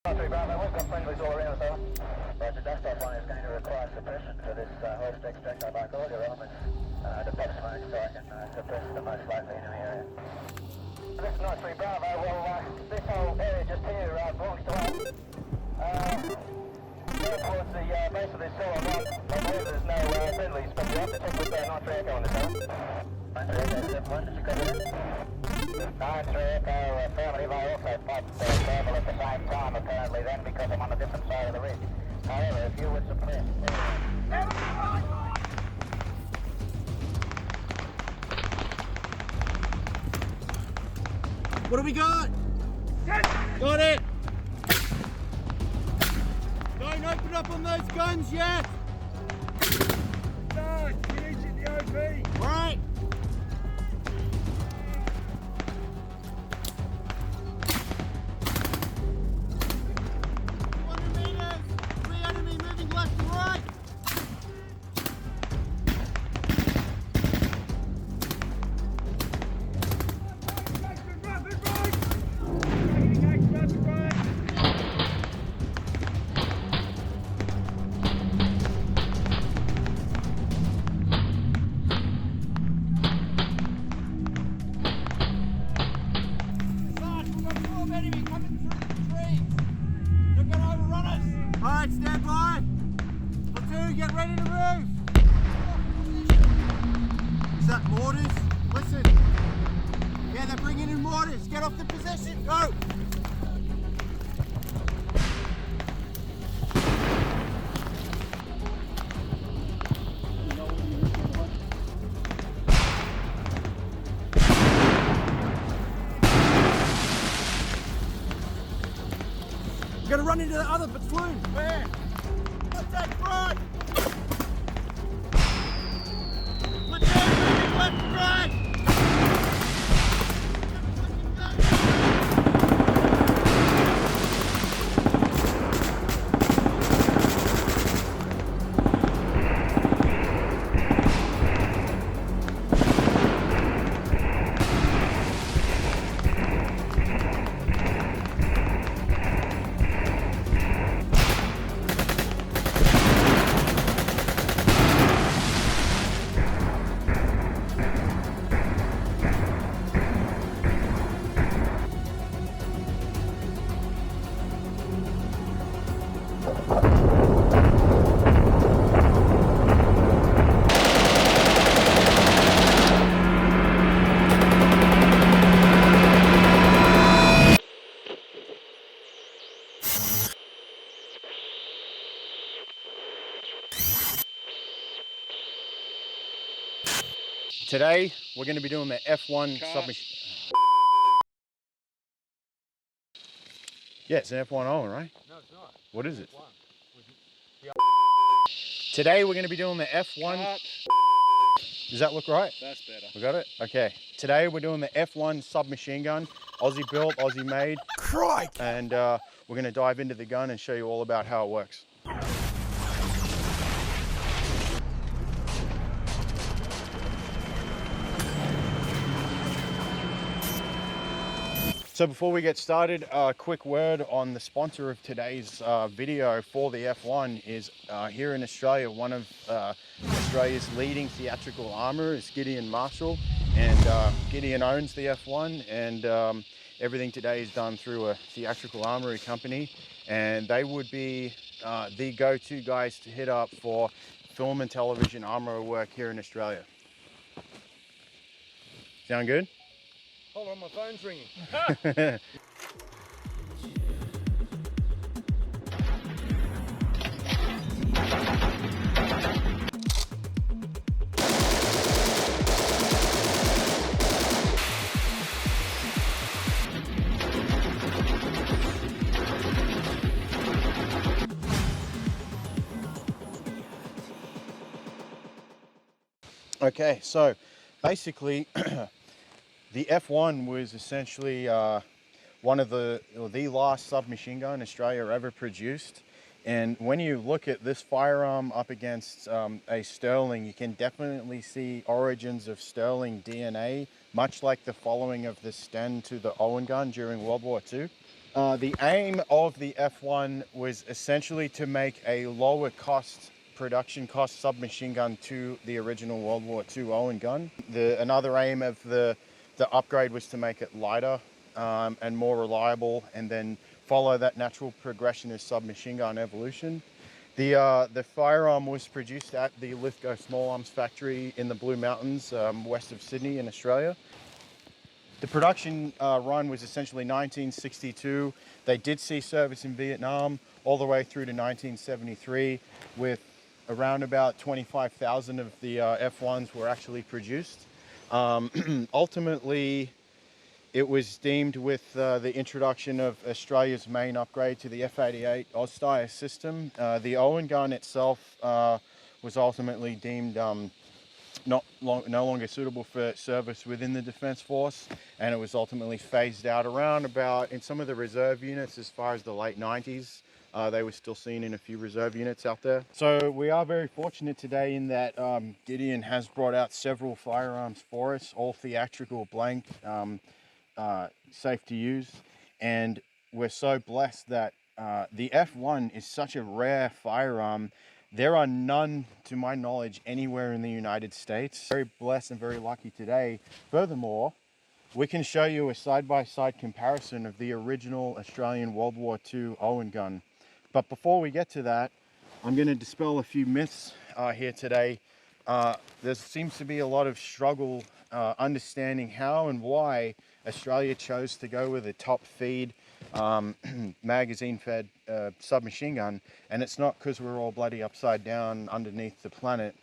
We've got friendlies all around us, over. But the dust off one is going to require suppression for this hoist extract. I'd like all your elements to pop smoke so I can suppress the most likely enemy area. This is Night 3 Bravo. Well, this whole area just here belongs to us. Here towards the base of this hill, I believe there's no friendlies, but you have to check with Night 3 Echo on this hill. Night 3 Echo, step 1, did you copy that? Night 3 Echo, affirmative. I also popped thermal at the same time, apparently then, because I'm on a different side of the ridge. However, if you would suppress... What do we got? Got it! Don't open up on those guns yet! No, finish in the OP. Right! 200 meters! 3 enemy moving left and right! Alright, stand by. Platoon, get ready to move. Is that mortars? Listen. Yeah, they're bringing in mortars. Get off the position. Go. We're gonna run into the other platoon. Where? Contact front! Platoon moving left and right! Today, we're going to be doing the F1 submachine. Yeah, it's an F1 Owen, right? No, it's not. What is it? F1. Today, we're going to be doing the F1. Does that look right? That's better. We got it? Okay. Today, we're doing the F1 submachine gun. Aussie built, Aussie made. Crike! And we're going to dive into the gun and show you all about how it works. So before we get started, a quick word on the sponsor of today's video for the F1 is here in Australia, one of Australia's leading theatrical armourers is Gideon Marshall, and Gideon owns the F1, and everything today is done through a theatrical armoury company, and they would be the go-to guys to hit up for film and television armourer work here in Australia. Sound good? Hold on, my phone's ringing. Okay, so basically the F1 was essentially one of the last submachine gun Australia ever produced. And when you look at this firearm up against a Sterling, you can definitely see origins of Sterling DNA, much like the following of the Sten to the Owen gun during World War II. The aim of the F1 was essentially to make a lower cost production cost submachine gun to the original World War II Owen gun. Another aim of the upgrade was to make it lighter and more reliable, and then follow that natural progression of submachine gun evolution. The firearm was produced at the Lithgow Small Arms factory in the Blue Mountains, west of Sydney in Australia. The production run was essentially 1962. They did see service in Vietnam all the way through to 1973, with around about 25,000 of the F1s were actually produced. Ultimately, it was deemed with the introduction of Australia's main upgrade to the F-88 Ozstyle system. The Owen gun itself was ultimately deemed no longer suitable for service within the Defence Force, and it was ultimately phased out around about in some of the reserve units as far as the late 90s. They were still seen in a few reserve units out there. So we are very fortunate today in that Gideon has brought out several firearms for us, all theatrical, blank, safe to use, and we're so blessed that the F1 is such a rare firearm. There are none, to my knowledge, anywhere in the United States. Very blessed and very lucky today. Furthermore, we can show you a side-by-side comparison of the original Australian World War II Owen gun. But before we get to that, I'm going to dispel a few myths here today. There seems to be a lot of struggle understanding how and why Australia chose to go with a top feed magazine fed submachine gun, and it's not because we're all bloody upside down underneath the planet.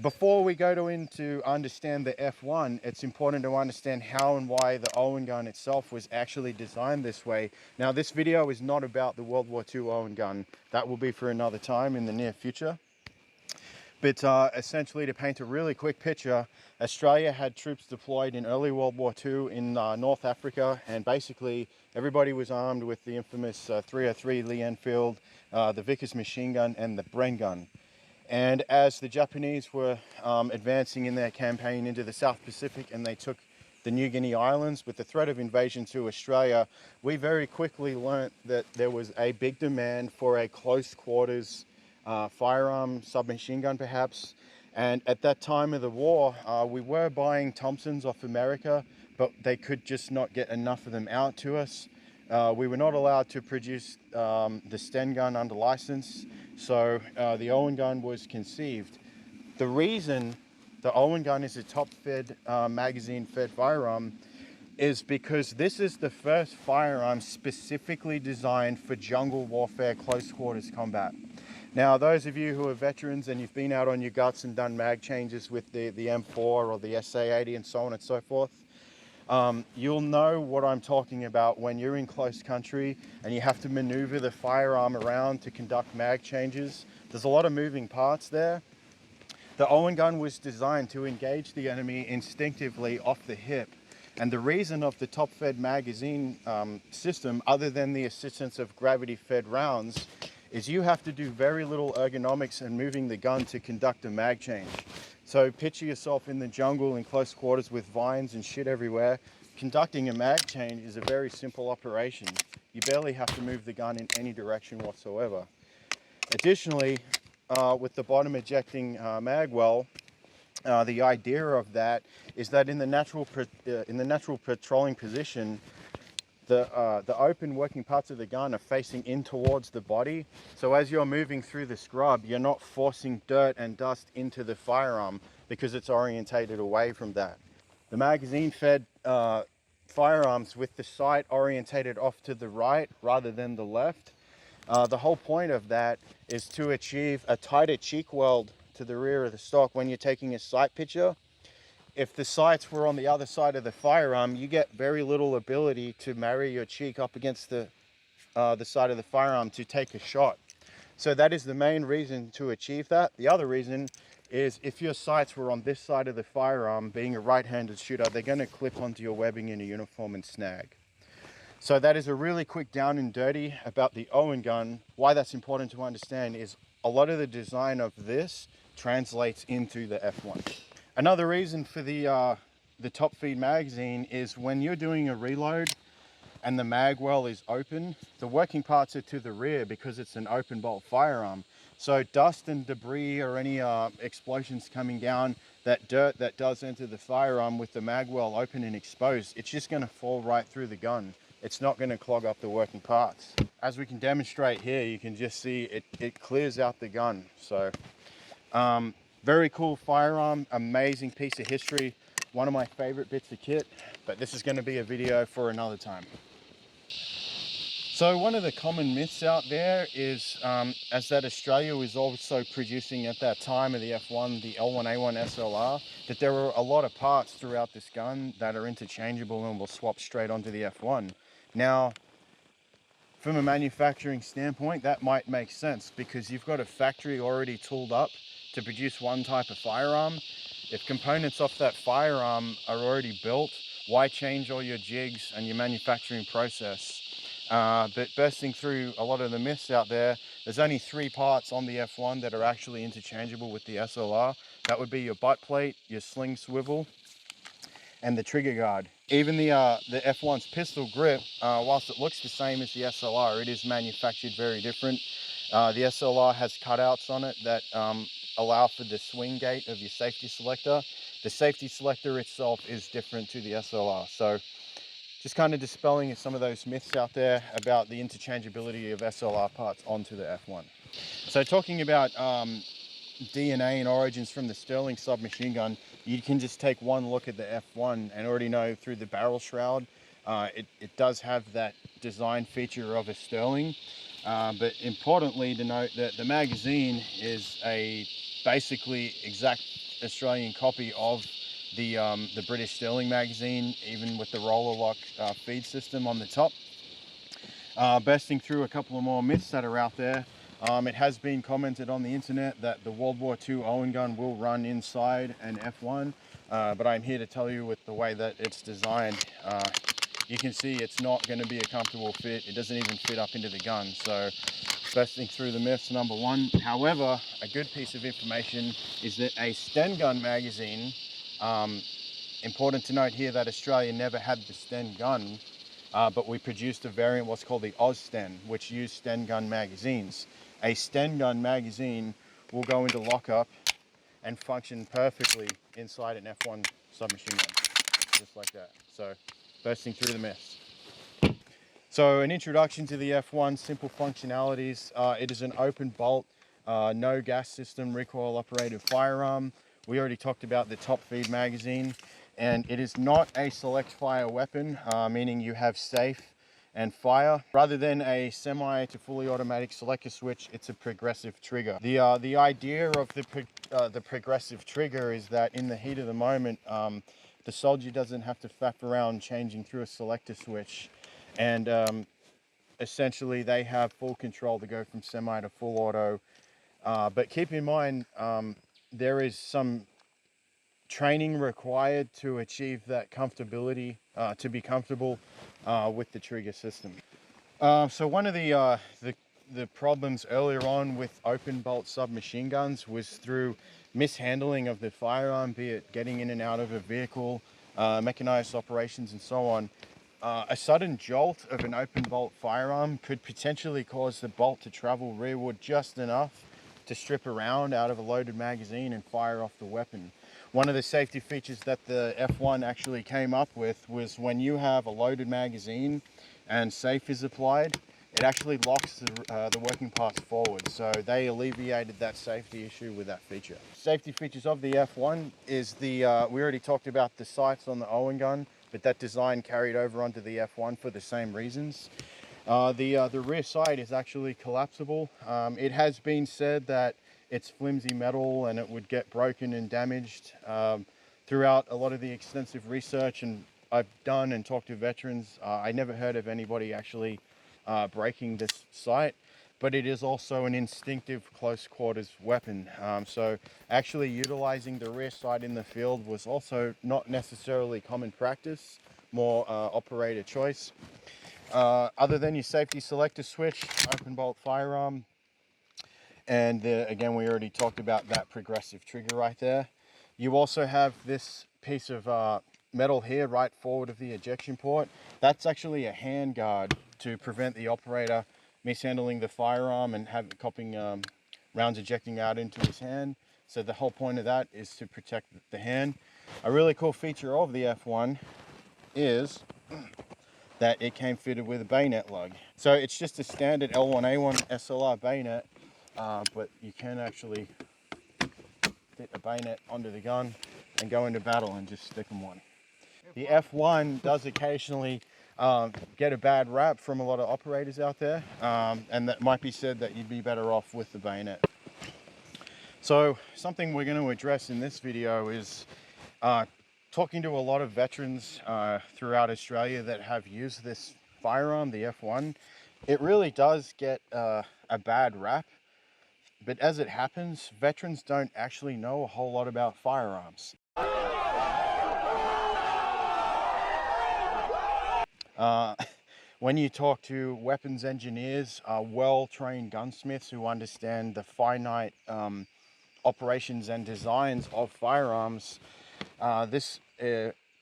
Before we go into understand the F1, it's important to understand how and why the Owen gun itself was actually designed this way. Now, this video is not about the World War II Owen gun. That will be for another time in the near future. But essentially, to paint a really quick picture, Australia had troops deployed in early World War II in North Africa, and basically everybody was armed with the infamous 303 Lee Enfield, the Vickers machine gun, and the Bren gun. And as the Japanese were advancing in their campaign into the South Pacific, and they took the New Guinea Islands with the threat of invasion to Australia, we very quickly learnt that there was a big demand for a close quarters firearm, submachine gun perhaps. And at that time of the war, we were buying Thompsons off America, but they could just not get enough of them out to us. We were not allowed to produce the Sten gun under license, so the Owen gun was conceived. The reason the Owen gun is a top-fed, magazine-fed firearm is because this is the first firearm specifically designed for jungle warfare, close quarters combat. Now, those of you who are veterans and you've been out on your guts and done mag changes with the M4 or the SA80 and so on and so forth, you'll know what I'm talking about when you're in close country and you have to maneuver the firearm around to conduct mag changes. There's a lot of moving parts there. The Owen gun was designed to engage the enemy instinctively off the hip. And the reason of the top-fed magazine system, other than the assistance of gravity-fed rounds, is you have to do very little ergonomics and moving the gun to conduct a mag change. So picture yourself in the jungle in close quarters with vines and shit everywhere. Conducting a mag change is a very simple operation. You barely have to move the gun in any direction whatsoever. Additionally, with the bottom ejecting mag well, the idea of that is that in the natural patrolling position, the open working parts of the gun are facing in towards the body. So as you're moving through the scrub, you're not forcing dirt and dust into the firearm because it's orientated away from that. The magazine-fed firearms with the sight orientated off to the right rather than the left. The whole point of that is to achieve a tighter cheek weld to the rear of the stock when you're taking a sight picture. If the sights were on the other side of the firearm, you get very little ability to marry your cheek up against the side of the firearm to take a shot. So that is the main reason to achieve that. The other reason is if your sights were on this side of the firearm, being a right-handed shooter, they're going to clip onto your webbing in a uniform and snag. So that is a really quick down and dirty about the Owen gun. Why that's important to understand is a lot of the design of this translates into the F1. Another reason for the top feed magazine is when you're doing a reload, and the mag well is open, the working parts are to the rear because it's an open bolt firearm. So dust and debris or any explosions coming down, that dirt that does enter the firearm with the mag well open and exposed, it's just going to fall right through the gun. It's not going to clog up the working parts. As we can demonstrate here, you can just see it clears out the gun. So very cool firearm, amazing piece of history, one of my favorite bits of kit, but this is going to be a video for another time. So one of the common myths out there is as that Australia was also producing at that time of the F1, the L1A1 SLR, that there were a lot of parts throughout this gun that are interchangeable and will swap straight onto the F1. Now, from a manufacturing standpoint, that might make sense because you've got a factory already tooled up to produce one type of firearm. If components off that firearm are already built, why change all your jigs and your manufacturing process? But bursting through a lot of the myths out there, there's only 3 parts on the F1 that are actually interchangeable with the SLR. That would be your butt plate, your sling swivel, and the trigger guard. Even the F1's pistol grip, whilst it looks the same as the SLR, it is manufactured very different. The SLR has cutouts on it that allow for the swing gate of your safety selector. The safety selector itself is different to the SLR. So just kind of dispelling some of those myths out there about the interchangeability of SLR parts onto the F1. So talking about DNA and origins from the Sterling submachine gun, you can just take one look at the F1 and already know through the barrel shroud, it does have that design feature of a Sterling. But importantly to note that the magazine is a basically exact Australian copy of the British Sterling magazine, even with the roller lock feed system on the top. Bursting through a couple of more myths that are out there. It has been commented on the internet that the World War II Owen gun will run inside an F1, but I'm here to tell you with the way that it's designed, you can see it's not going to be a comfortable fit. It doesn't even fit up into the gun. So bursting through the myths, number one. However, a good piece of information is that a Sten gun magazine, important to note here that Australia never had the Sten gun, but we produced a variant, what's called the Oz Sten, which used Sten gun magazines. A Sten gun magazine will go into lockup and function perfectly inside an F1 submachine gun, just like that. So, bursting through the myths. So, an introduction to the F1, simple functionalities. It is an open bolt, no gas system, recoil operated firearm. We already talked about the top feed magazine, and it is not a select fire weapon, meaning you have safe and fire. Rather than a semi to fully automatic selector switch, it's a progressive trigger. The idea of the progressive trigger is that in the heat of the moment, the soldier doesn't have to faff around changing through a selector switch, and essentially they have full control to go from semi to full auto. But keep in mind, there is some training required to achieve that comfortability, to be comfortable with the trigger system. So one of the problems earlier on with open bolt submachine guns was through mishandling of the firearm, be it getting in and out of a vehicle, mechanized operations and so on. A sudden jolt of an open bolt firearm could potentially cause the bolt to travel rearward just enough to strip a round out of a loaded magazine and fire off the weapon. One of the safety features that the F1 actually came up with was when you have a loaded magazine and safe is applied, it actually locks the working parts forward. So they alleviated that safety issue with that feature. Safety features of the F1 is we already talked about the sights on the Owen gun, but that design carried over onto the F1 for the same reasons. The rear sight is actually collapsible. It has been said that it's flimsy metal and it would get broken and damaged. Throughout a lot of the extensive research and I've done and talked to veterans, I never heard of anybody actually breaking this sight, but it is also an instinctive close quarters weapon. So actually utilizing the rear sight in the field was also not necessarily common practice, more operator choice. Other than your safety selector switch, open bolt firearm, and again, we already talked about that progressive trigger right there. You also have this piece of metal here right forward of the ejection port, that's actually a hand guard to prevent the operator mishandling the firearm and copying rounds ejecting out into his hand. So the whole point of that is to protect the hand. A really cool feature of the F1 is that it came fitted with a bayonet lug. So it's just a standard L1A1 SLR bayonet, but you can actually fit a bayonet onto the gun and go into battle and just stick them one. The F1 does occasionally get a bad rap from a lot of operators out there, and that might be said that you'd be better off with the bayonet. So something we're going to address in this video is talking to a lot of veterans throughout Australia that have used this firearm, the F1. It really does get a bad rap, but as it happens, veterans don't actually know a whole lot about firearms. When you talk to weapons engineers, well-trained gunsmiths who understand the finite operations and designs of firearms, this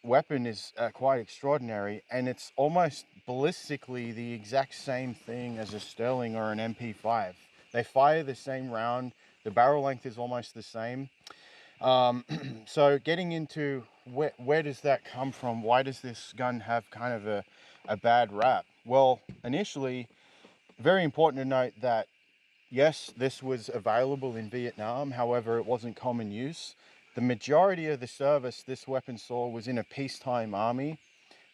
weapon is quite extraordinary, and it's almost ballistically the exact same thing as a Sterling or an MP5. They fire the same round, the barrel length is almost the same. So getting into where does that come from? Why does this gun have kind of a bad rap? Well, initially, very important to note that yes, this was available in Vietnam, however, it wasn't common use. The majority of the service this weapon saw was in a peacetime army,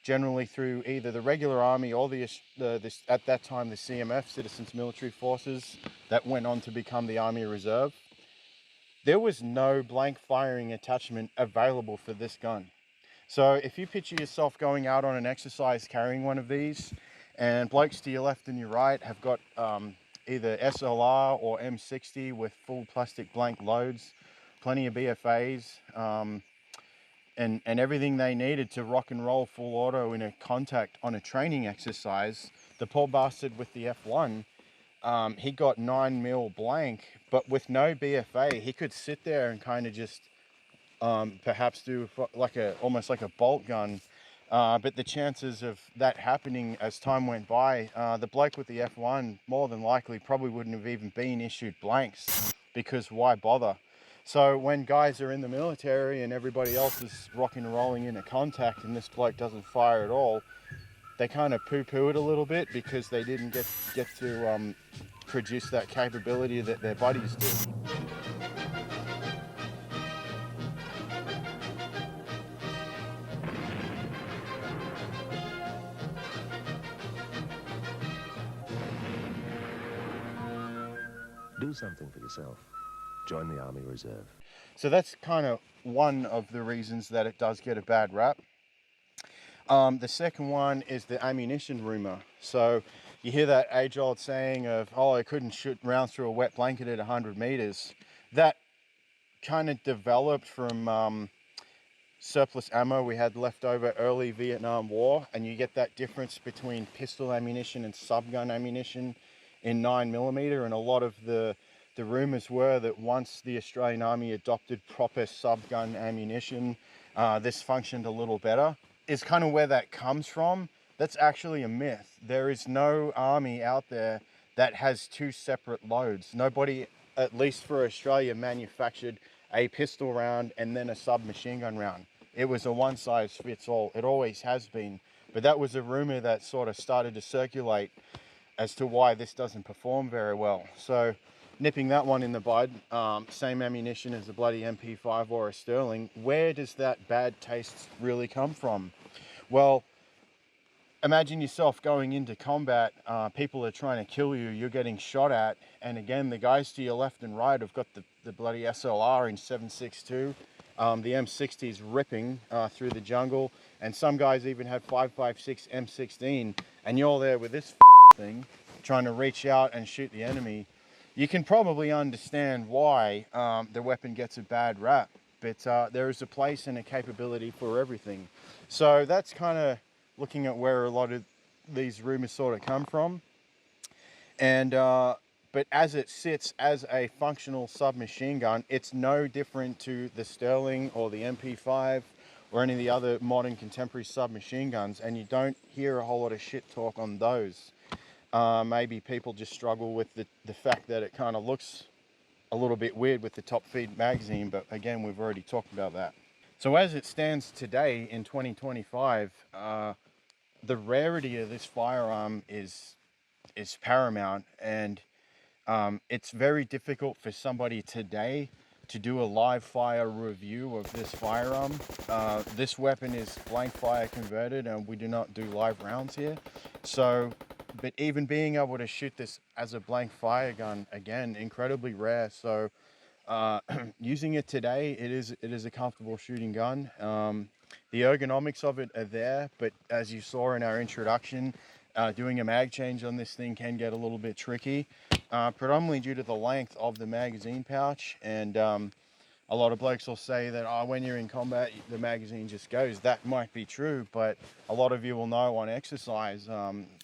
generally through either the regular army or at that time the CMF, Citizens Military Forces, that went on to become the Army Reserve. There was no blank firing attachment available for this gun. So if you picture yourself going out on an exercise carrying one of these, and blokes to your left and your right have got either SLR or M60 with full plastic blank loads, plenty of BFAs, and everything they needed to rock and roll full auto in a contact on a training exercise, the poor bastard with the F1, he got 9mm blank, but with no BFA, he could sit there and kind of just perhaps do almost like a bolt gun. But the chances of that happening as time went by, the bloke with the F1 more than likely probably wouldn't have even been issued blanks, because why bother? So when guys are in the military and everybody else is rocking and rolling in a contact and this bloke doesn't fire at all, they kind of poo-poo it a little bit because they didn't get to produce that capability that their buddies do. Do something for yourself. Join the Army Reserve. So that's kind of one of the reasons that it does get a bad rap. The second one is the ammunition rumor. So you hear that age-old saying of, oh, I couldn't shoot rounds through a wet blanket at 100 meters. That kind of developed from surplus ammo we had left over early Vietnam War, and you get that difference between pistol ammunition and subgun ammunition in 9mm, and a lot of the rumors were that once the Australian Army adopted proper subgun ammunition, this functioned a little better. Is kind of where that comes from. That's actually a myth. There is no army out there that has two separate loads. Nobody, at least for Australia, manufactured a pistol round and then a submachine gun round. It was a one size fits all. It always has been. But that was a rumor that sort of started to circulate as to why this doesn't perform very well. So nipping that one in the bud, same ammunition as a bloody MP5 or a Sterling. Where does that bad taste really come from? Well, imagine yourself going into combat, people are trying to kill you, you're getting shot at, and again, the guys to your left and right have got the bloody SLR in 7.62, the M60 is ripping through the jungle, and some guys even have 5.56 M16, and you're there with this thing, trying to reach out and shoot the enemy. You can probably understand why the weapon gets a bad rap, but there is a place and a capability for everything. So that's kind of looking at where a lot of these rumors sort of come from. And but as it sits as a functional submachine gun, it's no different to the Sterling or the MP5 or any of the other modern contemporary submachine guns, and you don't hear a whole lot of shit talk on those. Maybe people just struggle with the fact that it kind of looks a little bit weird with the top feed magazine, but again, we've already talked about that. So as it stands today in 2025, the rarity of this firearm is paramount, and it's very difficult for somebody today to do a live fire review of this firearm. This weapon is blank fire converted, and we do not do live rounds here. So, but even being able to shoot this as a blank fire gun, again, incredibly rare. So using it today, it is a comfortable shooting gun. The ergonomics of it are there, but as you saw in our introduction, doing a mag change on this thing can get a little bit tricky, predominantly due to the length of the magazine pouch. And a lot of blokes will say that, oh, when you're in combat, the magazine just goes. That might be true, but a lot of you will know on exercise,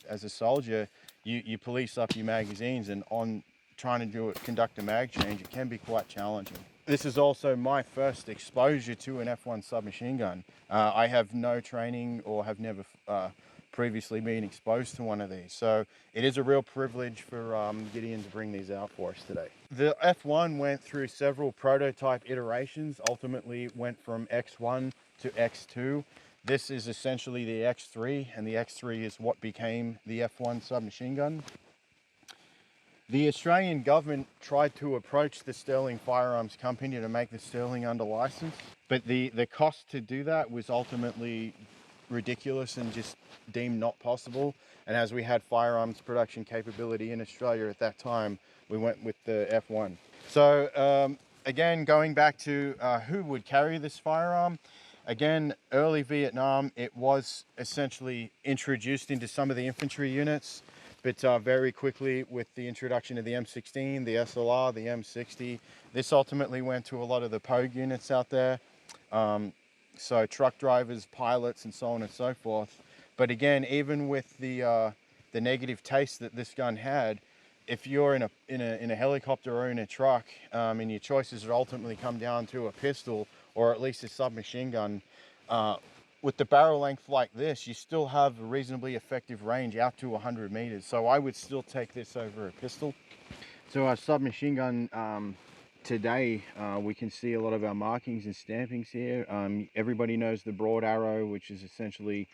as a soldier, you police up your magazines, and on trying to conduct a mag change, it can be quite challenging. This is also my first exposure to an F1 submachine gun. I have no training or have never previously been exposed to one of these. So it is a real privilege for Gideon to bring these out for us today. The F1 went through several prototype iterations, ultimately went from X1 to X2. This is essentially the X3, and the X3 is what became the F1 submachine gun. The Australian government tried to approach the Sterling Firearms Company to make the Sterling under license, but the cost to do that was ultimately ridiculous and just deemed not possible. And as we had firearms production capability in Australia at that time, we went with the F1. So again, going back to who would carry this firearm, again, early Vietnam, it was essentially introduced into some of the infantry units, but very quickly with the introduction of the M16, the SLR, the M60, this ultimately went to a lot of the Pogue units out there. So truck drivers, pilots, and so on and so forth. But again, even with the negative taste that this gun had, if you're in a helicopter or in a truck, and your choices would ultimately come down to a pistol or at least a submachine gun, with the barrel length like this, you still have a reasonably effective range out to 100 meters. So I would still take this over a pistol. So our submachine gun today, we can see a lot of our markings and stampings here. Everybody knows the broad arrow, which is essentially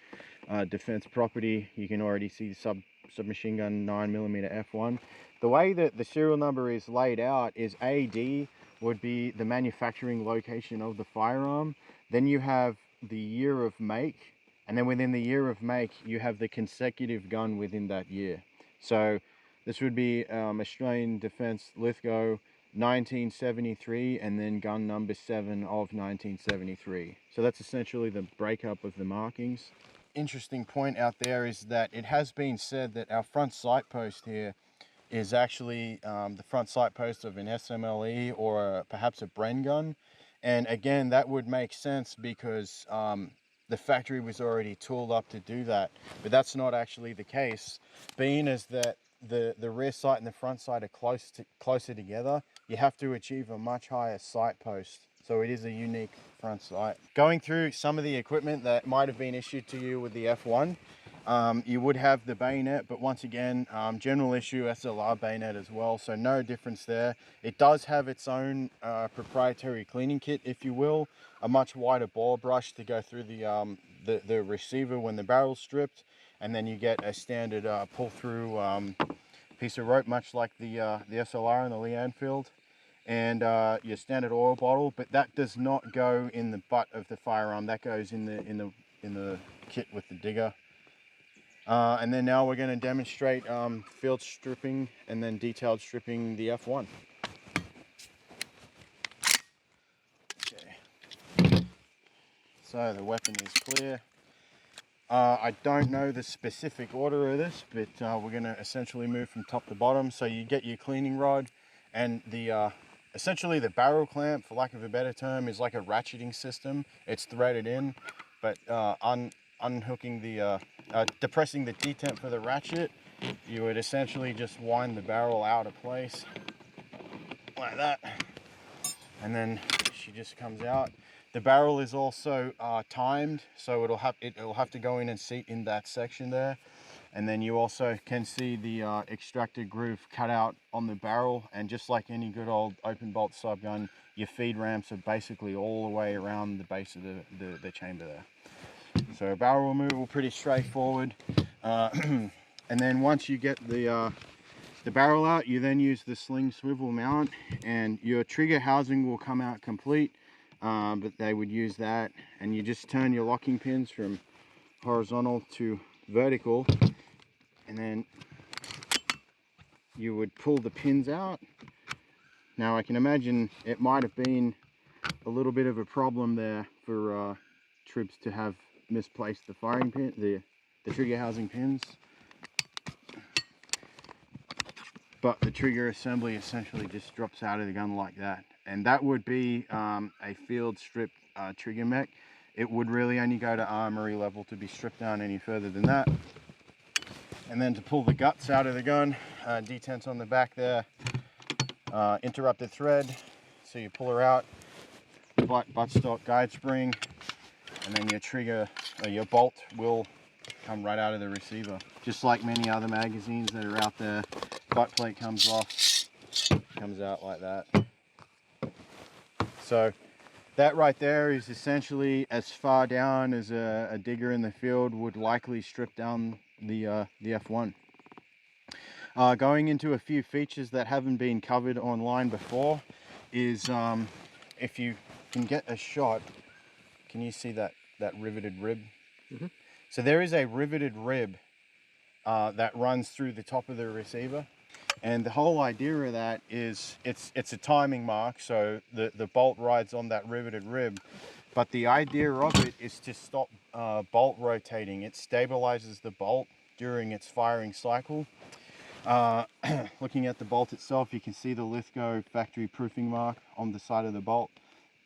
defense property. You can already see the submachine gun 9mm F1. The way that the serial number is laid out is AD would be the manufacturing location of the firearm. Then you have the year of make, and then within the year of make, you have the consecutive gun within that year. So this would be Australian Defence Lithgow 1973, and then gun number 7 of 1973. So that's essentially the breakup of the markings. Interesting point out there is that it has been said that our front sight post here is actually the front sight post of an SMLE or perhaps a Bren gun. And again, that would make sense because the factory was already tooled up to do that. But that's not actually the case, being as that the rear sight and the front sight are closer together. You have to achieve a much higher sight post. So it is a unique front sight. Going through some of the equipment that might have been issued to you with the F1, you would have the bayonet, but once again, general issue SLR bayonet as well, so no difference there. It does have its own proprietary cleaning kit, if you will, a much wider bore brush to go through the receiver when the barrel's stripped, and then you get a standard pull-through piece of rope, much like the SLR and the Lee Enfield, and your standard oil bottle, but that does not go in the butt of the firearm. That goes in the kit with the digger. And then now we're going to demonstrate field stripping and then detailed stripping the F1. Okay. So the weapon is clear. I don't know the specific order of this, but we're going to essentially move from top to bottom. So you get your cleaning rod, and the essentially the barrel clamp, for lack of a better term, is like a ratcheting system. It's threaded in, but unhooking the depressing the detent for the ratchet, you would essentially just wind the barrel out of place like that, and then she just comes out. The barrel is also timed, so it'll have to go in and seat in that section there. And then you also can see the extractor groove cut out on the barrel, and just like any good old open bolt subgun, your feed ramps are basically all the way around the base of the chamber there. So barrel removal, pretty straightforward. And then once you get the barrel out, you then use the sling swivel mount, and your trigger housing will come out complete, but they would use that, and you just turn your locking pins from horizontal to vertical, and then you would pull the pins out. Now I can imagine it might have been a little bit of a problem there for troops to have misplaced the firing pin, the trigger housing pins. But the trigger assembly essentially just drops out of the gun like that. And that would be a field strip trigger mech. It would really only go to armory level to be stripped down any further than that. And then to pull the guts out of the gun, detents on the back there, interrupted thread, so you pull her out, buttstock guide spring, and then your trigger, or your bolt will come right out of the receiver. Just like many other magazines that are out there, butt plate comes off, comes out like that. So that right there is essentially as far down as a digger in the field would likely strip down the F1. Going into a few features that haven't been covered online before is if you can get a shot, can you see that riveted rib? Mm-hmm. So there is a riveted rib that runs through the top of the receiver, and the whole idea of that is it's a timing mark, so the bolt rides on that riveted rib, but the idea of it is to stop bolt rotating. It stabilizes the bolt during its firing cycle. Looking at the bolt itself, you can see the Lithgow factory proofing mark on the side of the bolt,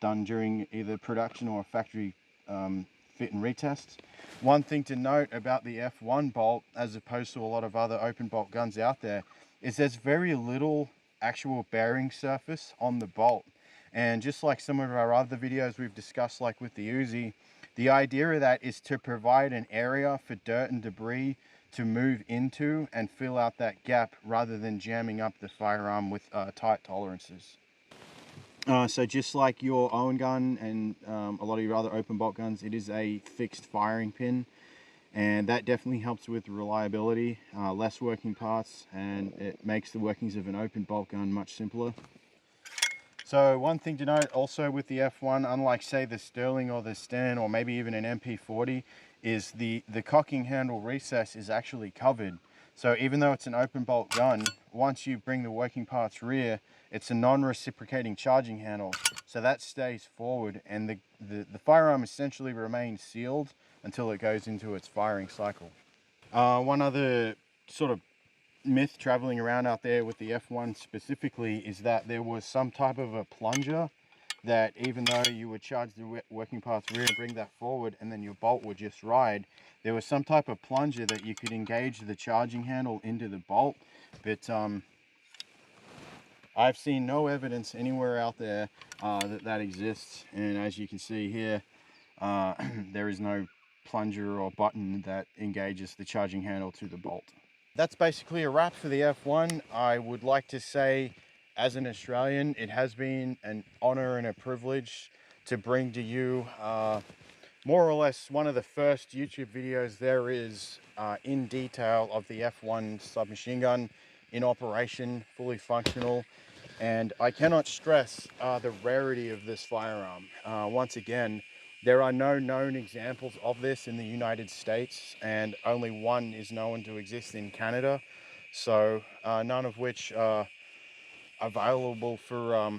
done during either production or factory fit and retests. One thing to note about the F1 bolt, as opposed to a lot of other open bolt guns out there, is there's very little actual bearing surface on the bolt. And just like some of our other videos we've discussed, like with the Uzi, the idea of that is to provide an area for dirt and debris to move into and fill out that gap, rather than jamming up the firearm with tight tolerances. So just like your Owen gun and a lot of your other open bolt guns, it is a fixed firing pin, and that definitely helps with reliability, less working parts, and it makes the workings of an open bolt gun much simpler. So one thing to note also with the F1, unlike say the Sterling or the Sten or maybe even an MP40, is the cocking handle recess is actually covered. So even though it's an open bolt gun, once you bring the working parts rear, it's a non-reciprocating charging handle, so that stays forward, and the firearm essentially remains sealed until it goes into its firing cycle. One other sort of myth traveling around out there with the F1 specifically is that there was some type of a plunger that, even though you would charge the working parts rear and bring that forward, and then your bolt would just ride, there was some type of plunger that you could engage the charging handle into the bolt, but I've seen no evidence anywhere out there that exists. And as you can see here, there is no plunger or button that engages the charging handle to the bolt. That's basically a wrap for the F1. I would like to say, as an Australian, it has been an honor and a privilege to bring to you more or less one of the first YouTube videos there is in detail of the F1 submachine gun in operation, fully functional. And I cannot stress the rarity of this firearm. Once again, there are no known examples of this in the United States, and only one is known to exist in Canada. So none of which are available for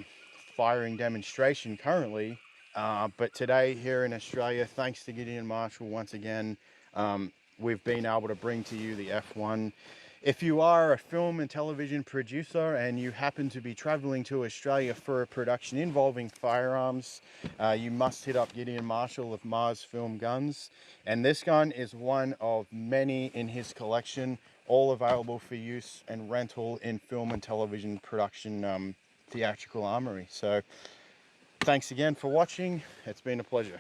firing demonstration currently. But today here in Australia, thanks to Gideon Marshall once again, we've been able to bring to you the F1. If you are a film and television producer and you happen to be traveling to Australia for a production involving firearms, you must hit up Gideon Marshall of Mars Film Guns. And this gun is one of many in his collection, all available for use and rental in film and television production theatrical armory. So Thanks again for watching. It's been a pleasure.